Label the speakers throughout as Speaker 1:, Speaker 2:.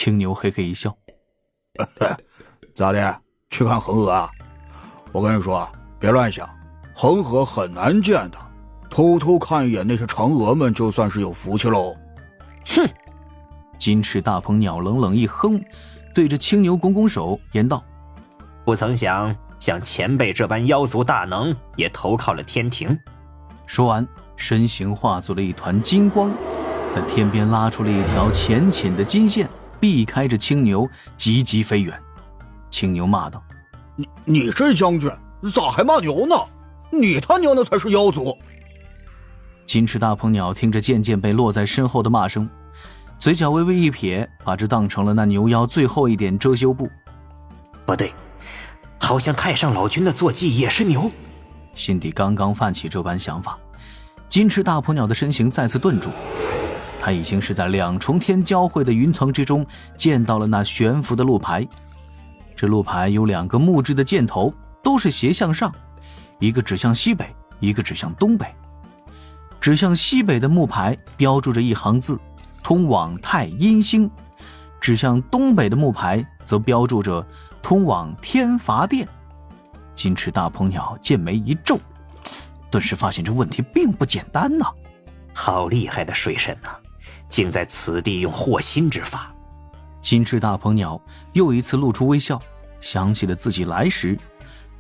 Speaker 1: 青牛嘿嘿一笑：
Speaker 2: 咋的？去看恒河啊？我跟你说，别乱想，恒河很难见的，偷偷看一眼那些嫦娥们就算是有福气喽。
Speaker 1: 哼！金翅大鹏鸟冷冷一哼，对着青牛拱拱手言道：
Speaker 3: 不曾想像前辈这般妖族大能也投靠了天庭。
Speaker 1: 说完，身形化作了一团金光，在天边拉出了一条浅浅的金线，避开着青牛，急急飞远。青牛骂道：
Speaker 2: 你这将军咋还骂牛呢？你他娘的才是妖族！
Speaker 1: 金翅大鹏鸟听着渐渐被落在身后的骂声，嘴角微微一撇，把这当成了那牛妖最后一点遮羞布。
Speaker 3: 不对，好像太上老君的坐骑也是牛。
Speaker 1: 心底刚刚泛起这般想法，金翅大鹏鸟的身形再次顿住。他已经是在两重天交汇的云层之中见到了那悬浮的路牌。这路牌有2个木质的箭头，都是斜向上，一个指向西北，一个指向东北。指向西北的木牌标注着一行字：通往太阴星；指向东北的木牌则标注着通往天罚殿。金翅大鹏鸟剑眉一皱，顿时发现这问题并不简单呐！
Speaker 3: 好厉害的水神啊，竟在此地用祸心之法。
Speaker 1: 金翅大鹏鸟又一次露出微笑，想起了自己来时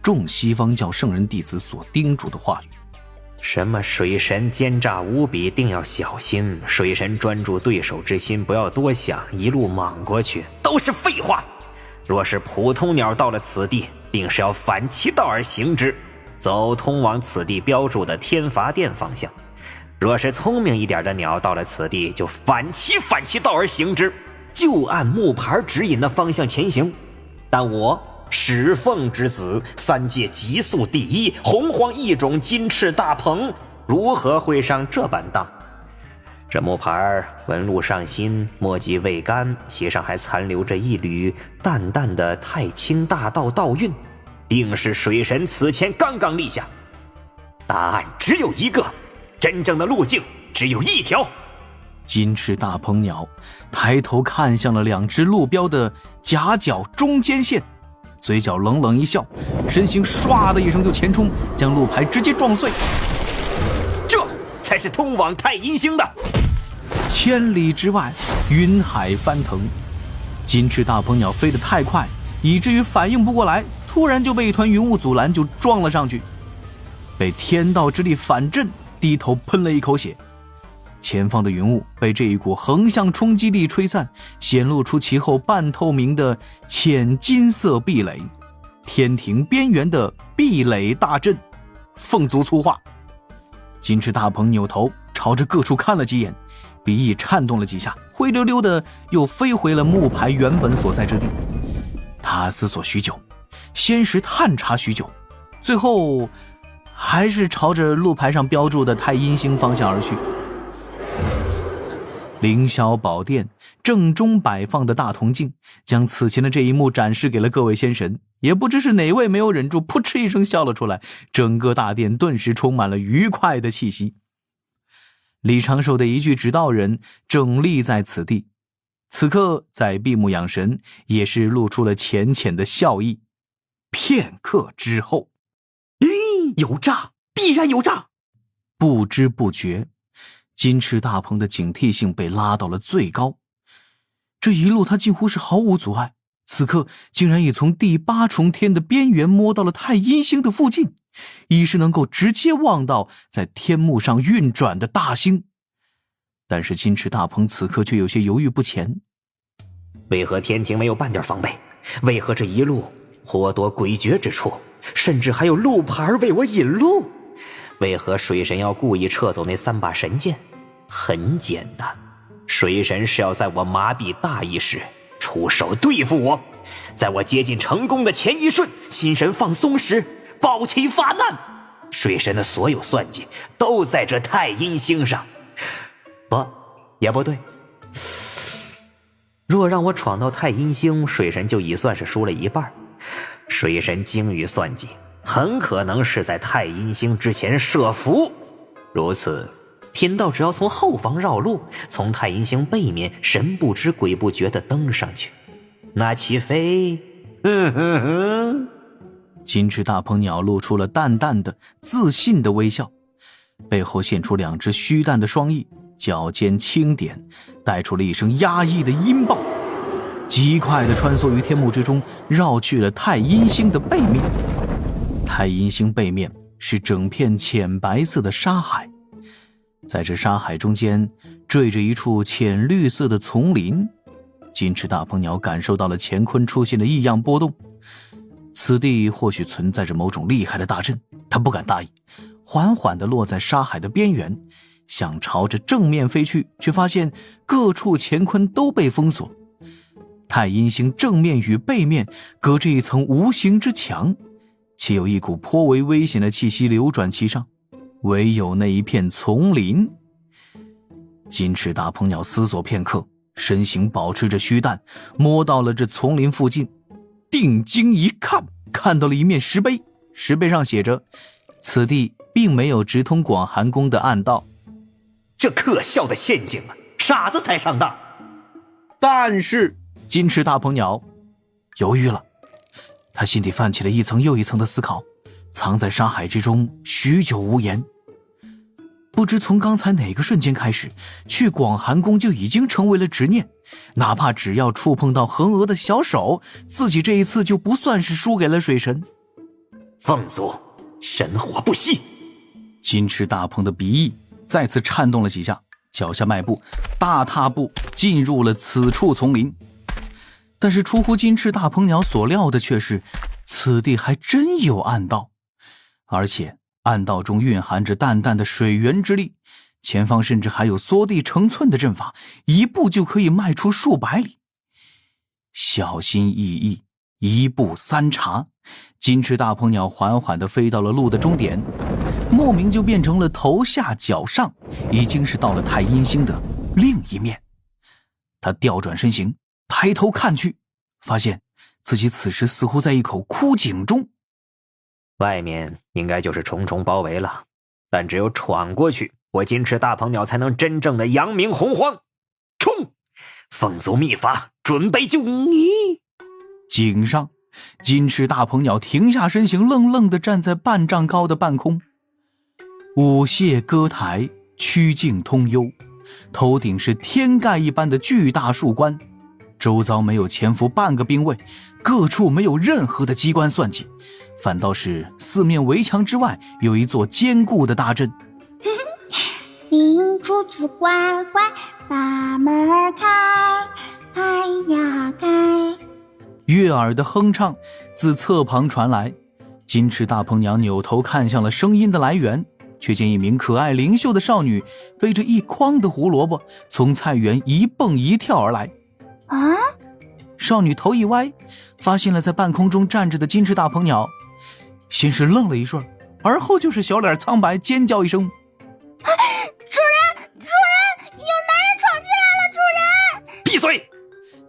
Speaker 1: 众西方教圣人弟子所叮嘱的话语：
Speaker 3: 什么水神奸诈无比，定要小心；水神专注对手之心，不要多想，一路莽过去，都是废话。若是普通鸟到了此地，定是要反其道而行之，走通往此地标注的天罚殿方向。若是聪明一点的鸟到了此地，就反其道而行之，就按木牌指引的方向前行。但我石凤之子，3界极速第一，洪荒异种金翅大鹏，如何会上这般当？这木牌纹路上新，墨迹未干，其上还残留着一缕淡淡的太清大道道韵，定是水神此前刚刚立下。答案只有一个，真正的路径只有一条。
Speaker 1: 金翅大鹏鸟抬头看向了2只路标的夹角中间线，嘴角冷冷一笑，身形唰的一声就前冲，将路牌直接撞碎。
Speaker 3: 这才是通往太阴星的。
Speaker 1: 千里之外，云海翻腾。金翅大鹏鸟飞得太快，以至于反应不过来，突然就被一团云雾阻拦，就撞了上去。被天道之力反震，低头喷了一口血。前方的云雾被这一股横向冲击力吹散，显露出其后半透明的浅金色壁垒，天庭边缘的壁垒大阵，凤族粗话。金翅大鹏扭头朝着各处看了几眼，鼻翼颤动了几下，灰溜溜的又飞回了木牌原本所在之地。他思索许久，先是探查许久，最后还是朝着路牌上标注的太阴星方向而去。凌霄宝殿正中摆放的大铜镜，将此前的这一幕展示给了各位仙神，也不知是哪位没有忍住，噗嗤一声笑了出来，整个大殿顿时充满了愉快的气息。李长寿的一具指导人正立在此地，此刻在闭目养神，也是露出了浅浅的笑意。片刻之后，
Speaker 3: 有诈，必然有诈。
Speaker 1: 不知不觉，金翅大鹏的警惕性被拉到了最高。这一路他近乎是毫无阻碍，此刻竟然已从第8重天的边缘摸到了太阴星的附近，已是能够直接望到在天幕上运转的大星。但是金翅大鹏此刻却有些犹豫不前。
Speaker 3: 为何天庭没有半点防备？为何这一路颇多诡谲之处，甚至还有路牌为我引路？为何水神要故意撤走那3把神剑？很简单，水神是要在我麻痹大意时出手对付我，在我接近成功的前一瞬，心神放松时暴起发难。水神的所有算计都在这太阴星上。不，也不对，若让我闯到太阴星，水神就已算是输了一半。水神精于算计，很可能是在太阴星之前设伏，如此贫道只要从后方绕路，从太阴星背面神不知鬼不觉地登上去，那岂非……
Speaker 1: 金翅大鹏鸟露出了淡淡的自信的微笑，背后现出2只虚淡的双翼，脚尖轻点，带出了一声压抑的音爆，极快地穿梭于天幕之中，绕去了太阴星的背面。太阴星背面是整片浅白色的沙海，在这沙海中间缀着一处浅绿色的丛林。金翅大鹏鸟感受到了乾坤出现的异样波动，此地或许存在着某种厉害的大阵，他不敢大意，缓缓地落在沙海的边缘，想朝着正面飞去，却发现各处乾坤都被封锁。太阴星正面与背面隔着一层无形之墙，且有一股颇为危险的气息流转其上，唯有那一片丛林。金翅大鹏鸟思索片刻，身形保持着虚淡，摸到了这丛林附近，定睛一看，看到了一面石碑，石碑上写着：此地并没有直通广寒宫的暗道。
Speaker 3: 这可笑的陷阱啊，傻子才上当。
Speaker 1: 但是金翅大鹏鸟犹豫了，他心底泛起了一层又一层的思考，藏在沙海之中许久无言。不知从刚才哪个瞬间开始，去广寒宫就已经成为了执念，哪怕只要触碰到恒娥的小手，自己这一次就不算是输给了水神。
Speaker 3: 凤族神火不息。
Speaker 1: 金翅大鹏的鼻翼再次颤动了几下，脚下迈步，大踏步进入了此处丛林。但是出乎金翅大鹏鸟所料的却是，此地还真有暗道，而且暗道中蕴含着淡淡的水源之力，前方甚至还有缩地成寸的阵法，一步就可以迈出数百里。小心翼翼，一步3查，金翅大鹏鸟缓缓地飞到了路的终点，莫名就变成了头下脚上，已经是到了太阴星的另一面。他调转身形，抬头看去，发现自己此时似乎在一口枯井中。
Speaker 3: 外面应该就是重重包围了，但只有闯过去，我金翅大鹏鸟才能真正的扬名洪荒。冲！凤族秘法，准备就你。
Speaker 1: 井上，金翅大鹏鸟停下身形，愣愣地站在半丈高的半空。舞榭歌台，曲径通幽，头顶是天盖一般的巨大树冠，周遭没有潜伏半个兵卫，各处没有任何的机关算计，反倒是四面围墙之外有一座坚固的大阵。
Speaker 4: 林珠子乖乖，把门儿开，开呀开。
Speaker 1: 悦耳的哼唱自侧旁传来，金翅大鹏鸟扭头看向了声音的来源，却见一名可爱灵秀的少女背着一筐的胡萝卜从菜园一蹦一跳而来。
Speaker 4: 啊！
Speaker 1: 少女头一歪，发现了在半空中站着的金翅大鹏鸟，先是愣了一瞬，而后就是小脸苍白，尖叫一声：
Speaker 4: 主人，主人，有男人闯进来了，主人！
Speaker 3: 闭嘴！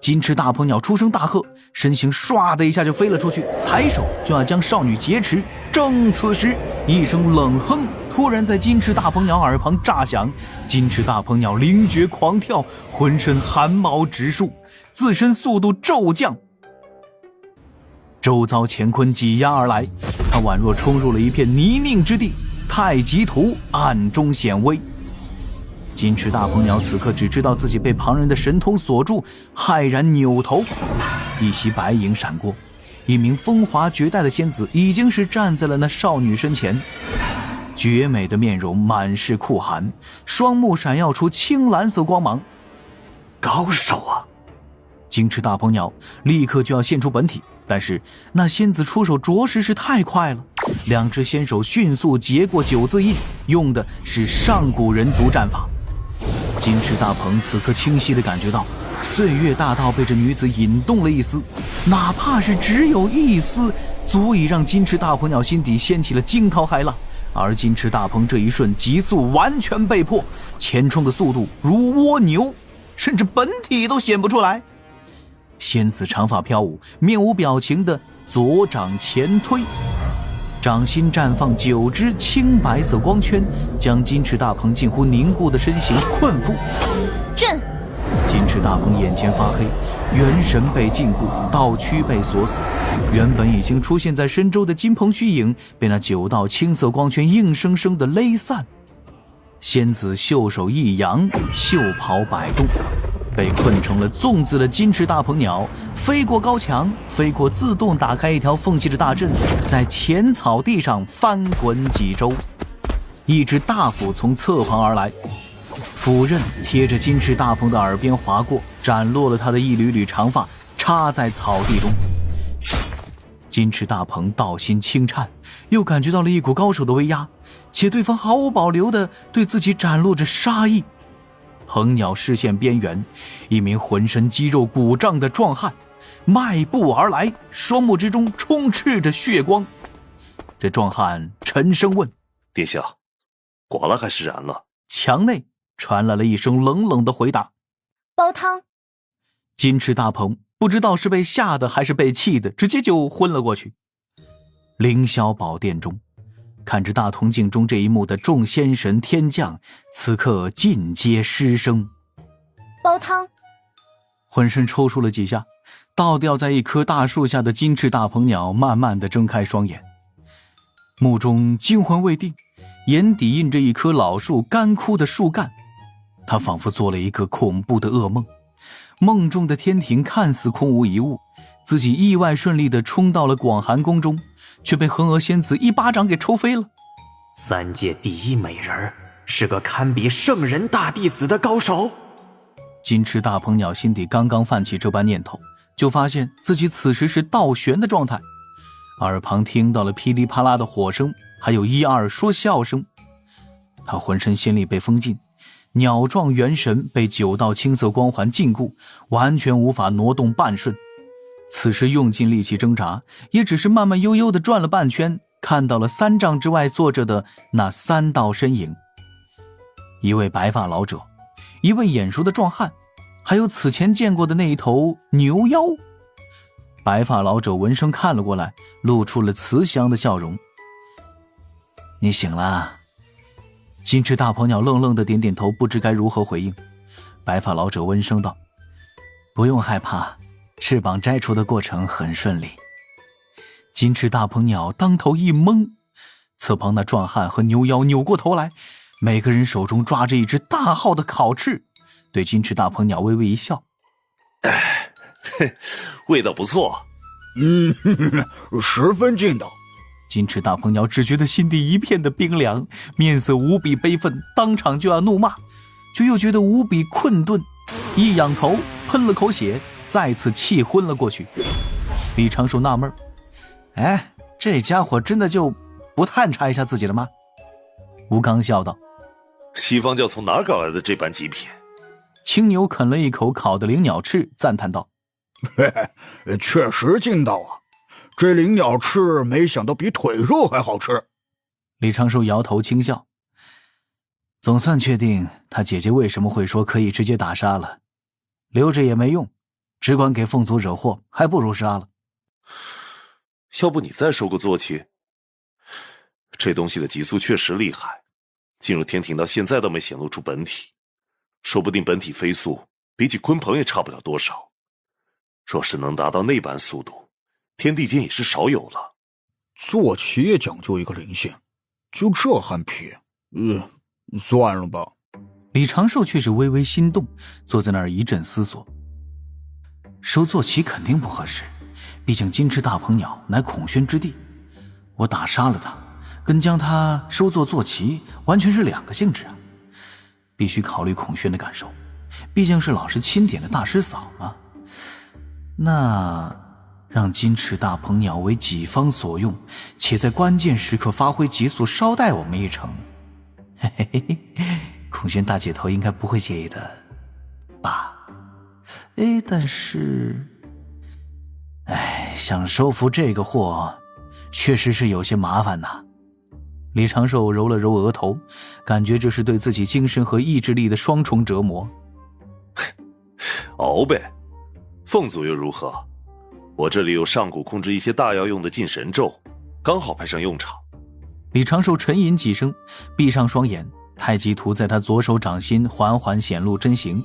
Speaker 1: 金翅大鹏鸟出声大喝，身形唰的一下就飞了出去，抬手就要将少女劫持。正此时，一声冷哼突然在金翅大鹏鸟耳旁炸响，金翅大鹏鸟灵觉狂跳，浑身汗毛直竖，自身速度骤降。周遭乾坤挤压而来，他宛若冲入了一片泥泞之地，太极图暗中显微。金翅大鹏鸟此刻只知道自己被旁人的神通锁住，骇然扭头，一袭白影闪过，一名风华绝代的仙子已经是站在了那少女身前，绝美的面容满是酷寒，双目闪耀出青蓝色光芒。
Speaker 3: 高手啊！
Speaker 1: 金翅大鹏鸟立刻就要现出本体，但是那仙子出手着实是太快了，两只仙手迅速结过九字印，用的是上古人族战法。金翅大鹏此刻清晰地感觉到，岁月大道被这女子引动了一丝，哪怕是只有一丝，足以让金翅大鹏鸟心底掀起了惊涛骇浪。而金翅大鹏这一瞬急速完全被迫，前冲的速度如蜗牛，甚至本体都显不出来。仙子长发飘舞，面无表情的左掌前推，掌心绽放9只青白色光圈，将金翅大鹏近乎凝固的身形困缚。
Speaker 5: 朕！
Speaker 1: 金翅大鹏眼前发黑，元神被禁锢，道躯被锁死。原本已经出现在身周的金鹏虚影，被那9道青色光圈硬生生的勒散。仙子袖手一扬，袖袍摆动，被困成了粽子的金翅大鹏鸟飞过高墙，飞过自动打开一条缝隙的大阵，在浅草地上翻滚几周。一只大斧从侧旁而来，斧刃贴着金翅大鹏的耳边划过，斩落了他的一缕缕长发，插在草地中。金翅大鹏道心轻颤，又感觉到了一股高手的威压，且对方毫无保留地对自己展露着杀意。鹏鸟视线边缘，一名浑身肌肉鼓胀的壮汉迈步而来，双目之中充斥着血光。这壮汉沉声问：
Speaker 6: 殿下，寡了还是燃了？
Speaker 1: 墙内传来了一声冷冷的回答：
Speaker 5: 煲汤。
Speaker 1: 金翅大鹏不知道是被吓的还是被气的，直接就昏了过去。凌霄宝殿中，看着大铜镜中这一幕的众仙神天将，此刻尽皆失声。
Speaker 5: 煲汤。
Speaker 1: 浑身抽搐了几下，倒吊在一棵大树下的金翅大鹏鸟慢慢地睁开双眼，目中惊魂未定，眼底印着一棵老树干枯的树干。他仿佛做了一个恐怖的噩梦，梦中的天庭看似空无一物，自己意外顺利地冲到了广寒宫中，却被恒娥仙子一巴掌给抽飞了。
Speaker 3: 3界第1美人，是个堪比圣人大弟子的高手。
Speaker 1: 金翅大鹏鸟心底刚刚泛起这般念头，就发现自己此时是倒悬的状态，耳旁听到了噼里啪啦的火声，还有1、2说笑声。他浑身仙力被封禁，鸟状元神被9道青色光环禁锢，完全无法挪动半瞬。此时用尽力气挣扎，也只是慢慢悠悠地转了半圈，看到了3丈之外坐着的那3道身影，一位白发老者，一位眼熟的壮汉，还有此前见过的那一头牛妖。白发老者闻声看了过来，露出了慈祥的笑容。你醒了？金翅大鹏鸟愣愣地点点头，不知该如何回应。白发老者温声道：不用害怕，翅膀摘除的过程很顺利。金翅大鹏鸟当头一懵，侧旁那壮汉和牛妖扭过头来，每个人手中抓着一只大号的烤翅，对金翅大鹏鸟微微一笑：
Speaker 6: 味道不错。
Speaker 2: 十分劲道。
Speaker 1: 金翅大鹏鸟只觉得心底一片的冰凉，面色无比悲愤，当场就要怒骂，却又觉得无比困顿，一仰头喷了口血，再次气昏了过去。李长寿纳闷：这家伙真的就不探查一下自己了吗？吴刚笑道：
Speaker 6: 西方教从哪儿搞来的这般极品？
Speaker 1: 青牛啃了一口烤的灵鸟翅，赞叹道：
Speaker 2: 确实劲道啊，这灵鸟翅没想到比腿肉还好吃。
Speaker 1: 李长寿摇头轻笑：总算确定他姐姐为什么会说可以直接打杀了，留着也没用，只管给凤族惹祸，还不如杀了。
Speaker 6: 要不你再收个坐骑？这东西的急速确实厉害，进入天庭到现在都没显露出本体，说不定本体飞速比起鲲鹏也差不了多少。若是能达到那般速度，天地间也是少有了。
Speaker 2: 坐骑也讲究一个灵性，就这憨皮，算了吧。
Speaker 1: 李长寿却是微微心动，坐在那儿一阵思索。收坐骑肯定不合适，毕竟金翅大鹏鸟乃孔宣之地，我打杀了他，跟将他收作坐骑完全是两个性质啊。必须考虑孔宣的感受，毕竟是老师钦点的大师嫂嘛。那让金翅大鹏鸟为己方所用，且在关键时刻发挥急速，捎带我们一程，嘿嘿嘿，孔宣大姐头应该不会介意的吧？但是想收服这个货确实是有些麻烦呐。李长寿揉了揉额头，感觉这是对自己精神和意志力的双重折磨。
Speaker 6: 熬呗，凤族又如何？我这里有上古控制一些大妖用的禁神咒，刚好派上用场。
Speaker 1: 李长寿沉吟几声，闭上双眼，太极图在他左手掌心缓缓显露真形，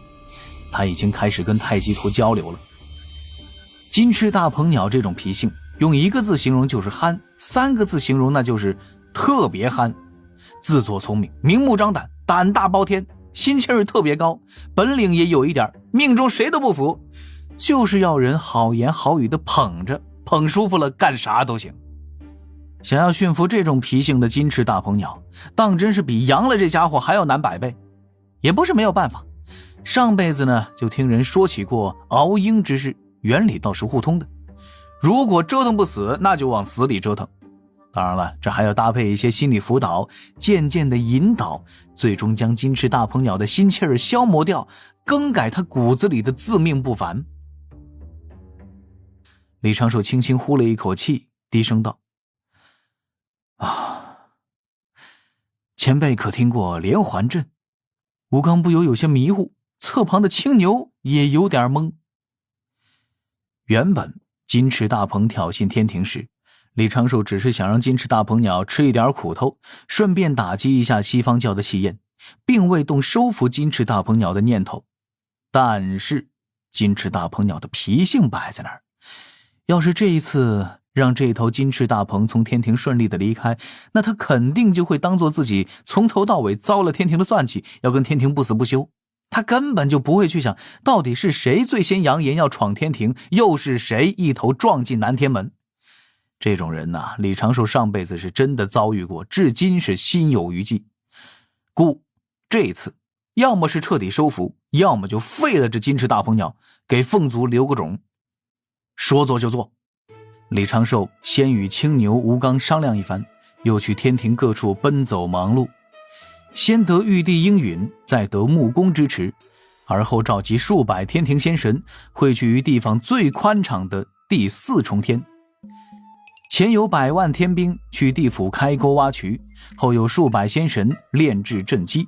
Speaker 1: 他已经开始跟太极图交流了。金翅大鹏鸟这种脾性，用一个字形容就是憨，3个字形容那就是特别憨。自作聪明，明目张胆，胆大包天，心气儿特别高，本领也有一点，命中谁都不服，就是要人好言好语的捧着，捧舒服了干啥都行。想要驯服这种脾性的金翅大鹏鸟，当真是比养了这家伙还要难100倍。也不是没有办法，上辈子呢就听人说起过熬鹰之事，原理倒是互通的。如果折腾不死，那就往死里折腾。当然了，这还要搭配一些心理辅导，渐渐的引导，最终将金翅大鹏鸟的心气儿消磨掉，更改他骨子里的自命不凡。李长寿轻轻呼了一口气，低声道：前辈可听过连环阵？吴刚不由有些迷糊，侧旁的青牛也有点懵。原本金翅大鹏挑衅天庭时，李长寿只是想让金翅大鹏鸟吃一点苦头，顺便打击一下西方教的气焰，并未动收服金翅大鹏鸟的念头。但是金翅大鹏鸟的脾性摆在那儿，要是这一次让这头金翅大鹏从天庭顺利的离开，那他肯定就会当做自己从头到尾遭了天庭的算计，要跟天庭不死不休。他根本就不会去想到底是谁最先扬言要闯天庭，又是谁一头撞进南天门。这种人呐，李长寿上辈子是真的遭遇过，至今是心有余悸。故这一次要么是彻底收服，要么就废了这金翅大鹏鸟，给凤族留个种。说做就做。李长寿先与青牛吴刚商量一番，又去天庭各处奔走忙碌，先得玉帝应允，再得木公支持，而后召集数百天庭仙神，汇聚于地方最宽敞的第4重天。前有100万天兵去地府开沟挖渠，后有数百仙神炼制阵基。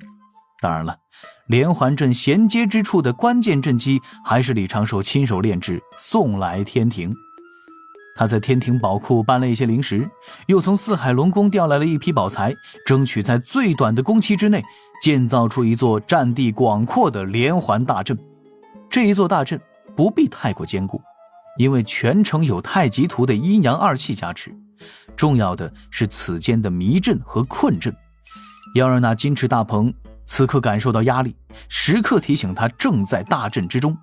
Speaker 1: 当然了，连环阵衔接之处的关键阵基还是李长寿亲手炼制，送来天庭。他在天庭宝库搬了一些灵石，又从四海龙宫调来了一批宝材，争取在最短的工期之内建造出一座占地广阔的连环大阵。这一座大阵不必太过坚固，因为全程有太极图的阴阳2气加持，重要的是此间的迷阵和困阵，要让那金翅大鹏此刻感受到压力，时刻提醒他正在大阵之中。